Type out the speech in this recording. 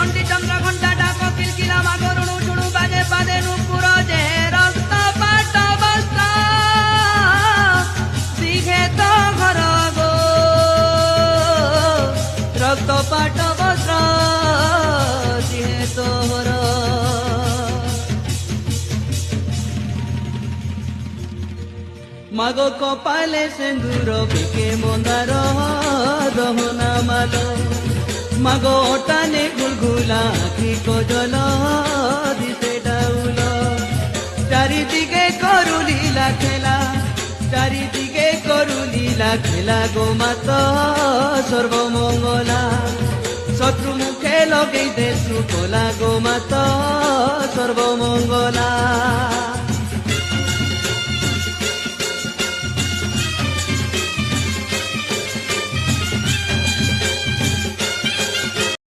চণ্ডী চন্দ্র ঘণ্টা ডাক কিলকিলা মাগরুণু ঝুণু বাজে পাদে নুপুর যে রক্ত পাট বস্ত্র দিঘে তো ঘর গো রক্ত পাট বস্ত্র দিঘে তো ঘর মাগো কপালে সিন্দুর বিকে মন্দার দহনা মালো মাগো টানে গুলগুলা আখি কজল দিতে ডাউল চারিদিকে করু লীলা খেলা চারিদিকে করু লীলা খেলা গো মাত সর্বমঙ্গলা শত্রু মুখে লগেই দে সুফলা গো মাত সর্বমঙ্গলা